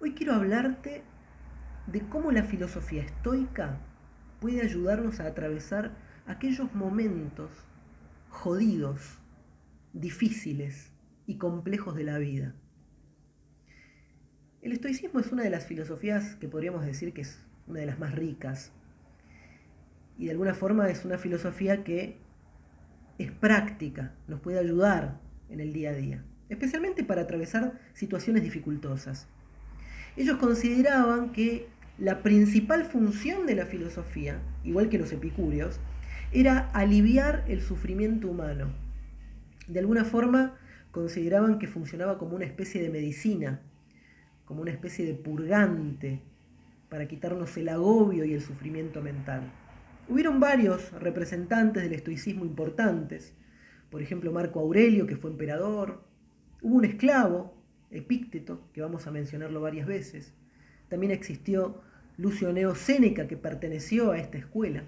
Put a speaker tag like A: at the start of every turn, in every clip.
A: Hoy quiero hablarte de cómo la filosofía estoica puede ayudarnos a atravesar aquellos momentos jodidos, difíciles y complejos de la vida. El estoicismo es una de las filosofías que podríamos decir que es una de las más ricas y de alguna forma es una filosofía que es práctica, nos puede ayudar en el día a día, especialmente para atravesar situaciones dificultosas. Ellos consideraban que la principal función de la filosofía, igual que los epicúreos, era aliviar el sufrimiento humano. De alguna forma consideraban que funcionaba como una especie de medicina, como una especie de purgante para quitarnos el agobio y el sufrimiento mental. Hubieron varios representantes del estoicismo importantes, por ejemplo Marco Aurelio, que fue emperador, hubo un esclavo, Epícteto, que vamos a mencionarlo varias veces, también existió Lucio Neo Séneca, que perteneció a esta escuela.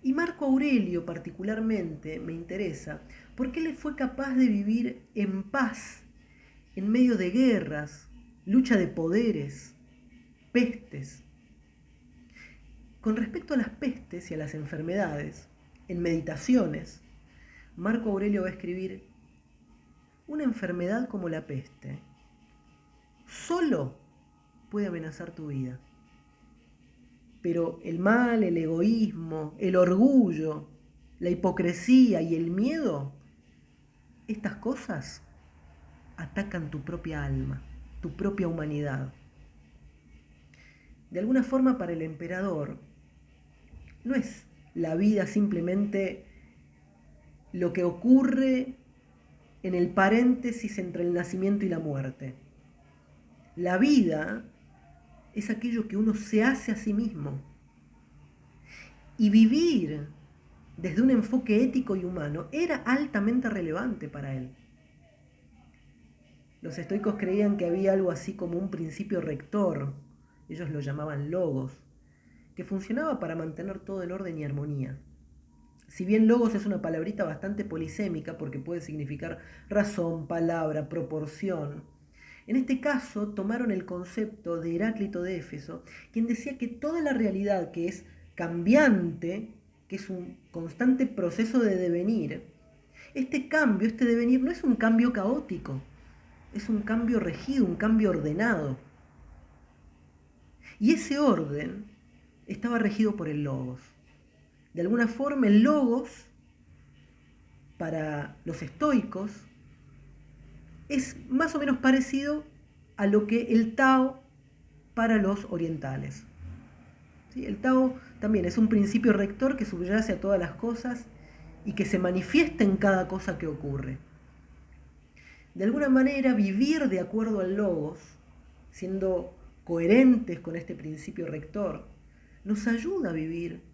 A: Y Marco Aurelio particularmente me interesa porque él fue capaz de vivir en paz en medio de guerras, lucha de poderes, pestes. Con respecto a las pestes y a las enfermedades, en Meditaciones, Marco Aurelio va a escribir: una enfermedad como la peste solo puede amenazar tu vida. Pero el mal, el egoísmo, el orgullo, la hipocresía y el miedo, estas cosas atacan tu propia alma, tu propia humanidad. De alguna forma, para el emperador, no es la vida simplemente lo que ocurre en el paréntesis entre el nacimiento y la muerte. La vida es aquello que uno se hace a sí mismo. Y vivir desde un enfoque ético y humano era altamente relevante para él. Los estoicos creían que había algo así como un principio rector, ellos lo llamaban logos, que funcionaba para mantener todo en orden y armonía. Si bien logos es una palabrita bastante polisémica porque puede significar razón, palabra, proporción, en este caso tomaron el concepto de Heráclito de Éfeso, quien decía que toda la realidad que es cambiante, que es un constante proceso de devenir, este cambio, este devenir no es un cambio caótico, es un cambio regido, un cambio ordenado. Y ese orden estaba regido por el logos. De alguna forma el logos, para los estoicos, es más o menos parecido a lo que el Tao para los orientales. ¿Sí? El Tao también es un principio rector que subyace a todas las cosas y que se manifiesta en cada cosa que ocurre. De alguna manera, vivir de acuerdo al logos, siendo coherentes con este principio rector, nos ayuda a vivir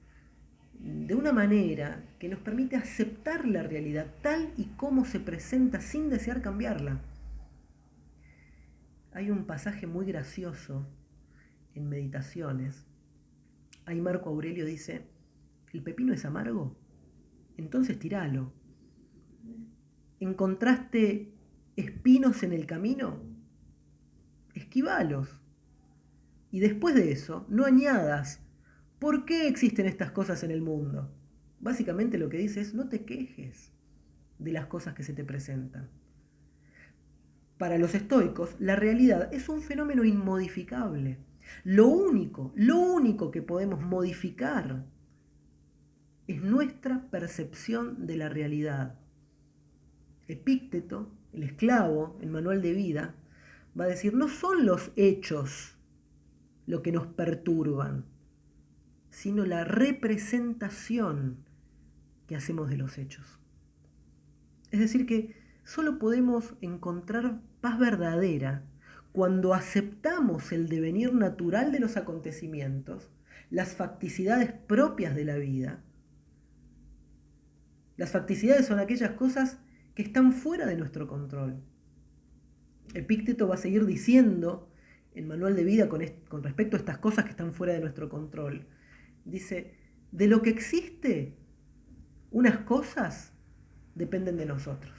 A: de una manera que nos permite aceptar la realidad tal y como se presenta sin desear cambiarla. Hay un pasaje muy gracioso en Meditaciones. Ahí Marco Aurelio dice: ¿el pepino es amargo? Entonces tiralo. ¿Encontraste espinos en el camino? Esquivalos. Y después de eso, no añadas: ¿por qué existen estas cosas en el mundo? Básicamente lo que dice es: no te quejes de las cosas que se te presentan. Para los estoicos, la realidad es un fenómeno inmodificable. Lo único que podemos modificar es nuestra percepción de la realidad. Epícteto, el esclavo, el manual de vida, va a decir: no son los hechos lo que nos perturban, sino la representación que hacemos de los hechos. Es decir, que solo podemos encontrar paz verdadera cuando aceptamos el devenir natural de los acontecimientos, las facticidades propias de la vida. Las facticidades son aquellas cosas que están fuera de nuestro control. Epícteto va a seguir diciendo el manual de vida con respecto a estas cosas que están fuera de nuestro control. Dice: de lo que existe, unas cosas dependen de nosotros.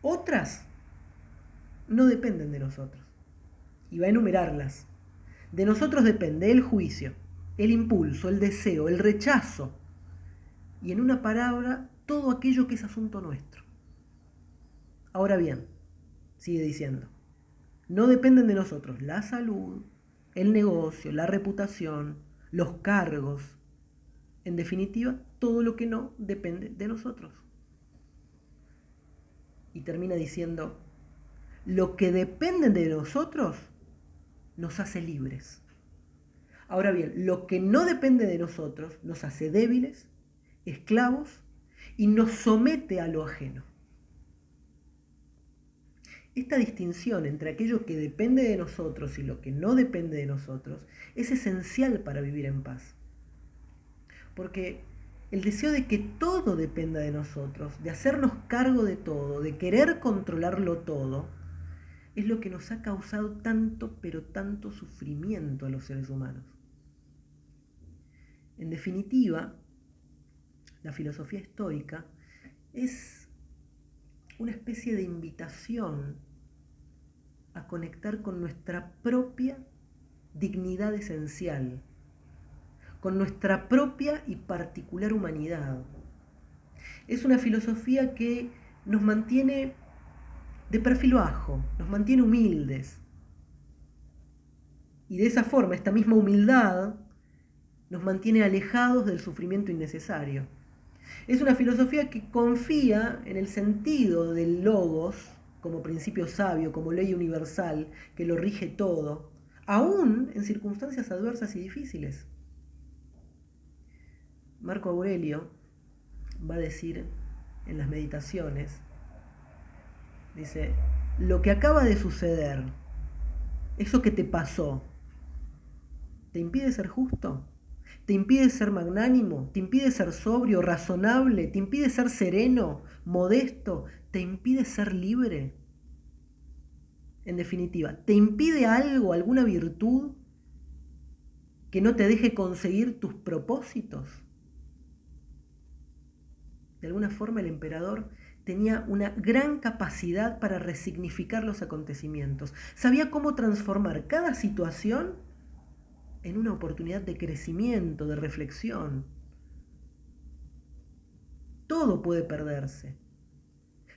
A: Otras no dependen de nosotros. Y va a enumerarlas. De nosotros depende el juicio, el impulso, el deseo, el rechazo. Y en una palabra, todo aquello que es asunto nuestro. Ahora bien, sigue diciendo, no dependen de nosotros la salud, el negocio, la reputación, los cargos. En definitiva, todo lo que no depende de nosotros. Y termina diciendo, lo que depende de nosotros nos hace libres. Ahora bien, lo que no depende de nosotros nos hace débiles, esclavos y nos somete a lo ajeno. Esta distinción entre aquello que depende de nosotros y lo que no depende de nosotros es esencial para vivir en paz. Porque el deseo de que todo dependa de nosotros, de hacernos cargo de todo, de querer controlarlo todo, es lo que nos ha causado tanto, pero tanto sufrimiento a los seres humanos. En definitiva, la filosofía estoica es una especie de invitación a conectar con nuestra propia dignidad esencial, con nuestra propia y particular humanidad. Es una filosofía que nos mantiene de perfil bajo, nos mantiene humildes. Y de esa forma, esta misma humildad nos mantiene alejados del sufrimiento innecesario. Es una filosofía que confía en el sentido del logos como principio sabio, como ley universal, que lo rige todo, aún en circunstancias adversas y difíciles. Marco Aurelio va a decir en las meditaciones, dice, lo que acaba de suceder, eso que te pasó, ¿te impide ser justo? ¿Te impide ser magnánimo? ¿Te impide ser sobrio, razonable? ¿Te impide ser sereno, modesto? ¿Te impide ser libre? En definitiva, ¿te impide algo, alguna virtud que no te deje conseguir tus propósitos? De alguna forma el emperador tenía una gran capacidad para resignificar los acontecimientos. Sabía cómo transformar cada situación en una oportunidad de crecimiento, de reflexión. Todo puede perderse,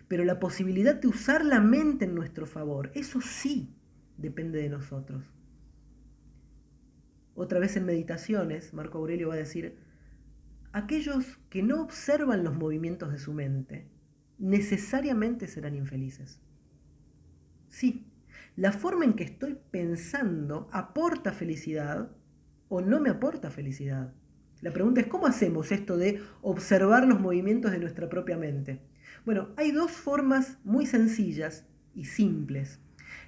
A: pero la posibilidad de usar la mente en nuestro favor, eso sí depende de nosotros. Otra vez en Meditaciones, Marco Aurelio va a decir, aquellos que no observan los movimientos de su mente necesariamente serán infelices. Sí, la forma en que estoy pensando aporta felicidad o no me aporta felicidad. La pregunta es, ¿cómo hacemos esto de observar los movimientos de nuestra propia mente? Bueno, hay dos formas muy sencillas y simples.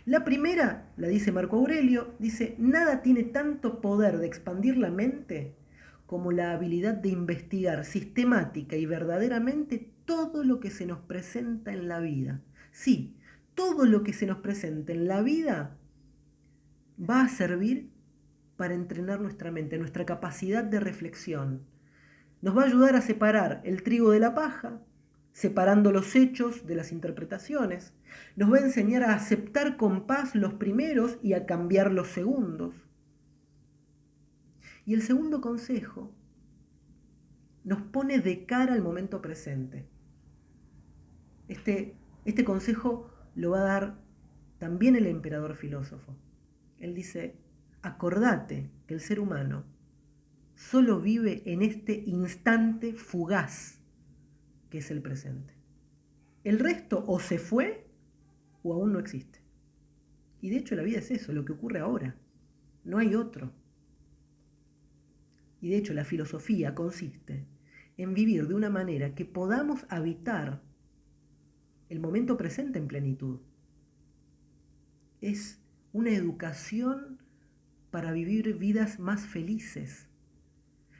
A: La primera, la dice Marco Aurelio, dice, nada tiene tanto poder de expandir la mente como la habilidad de investigar sistemática y verdaderamente todo lo que se nos presenta en la vida. Sí, todo lo que se nos presenta en la vida va a servir para entrenar nuestra mente, nuestra capacidad de reflexión. Nos va a ayudar a separar el trigo de la paja, separando los hechos de las interpretaciones. Nos va a enseñar a aceptar con paz los primeros y a cambiar los segundos. Y el segundo consejo nos pone de cara al momento presente. Este consejo lo va a dar también el emperador filósofo. Él dice, acordate que el ser humano solo vive en este instante fugaz que es el presente. El resto o se fue o aún no existe. Y de hecho la vida es eso, lo que ocurre ahora. No hay otro. Y de hecho la filosofía consiste en vivir de una manera que podamos habitar el momento presente en plenitud. Es una educación para vivir vidas más felices.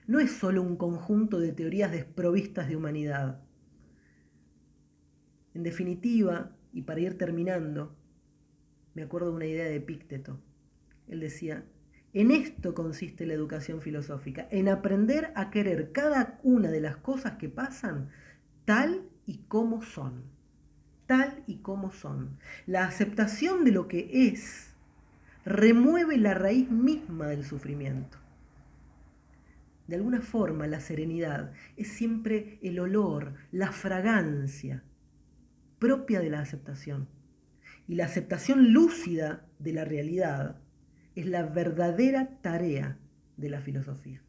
A: No es solo un conjunto de teorías desprovistas de humanidad. En definitiva, y para ir terminando, me acuerdo de una idea de Epícteto. Él decía, en esto consiste la educación filosófica, en aprender a querer cada una de las cosas que pasan tal y como son. tal y como son. La aceptación de lo que es remueve la raíz misma del sufrimiento. De alguna forma, la serenidad es siempre el olor, la fragancia propia de la aceptación. Y la aceptación lúcida de la realidad es la verdadera tarea de la filosofía.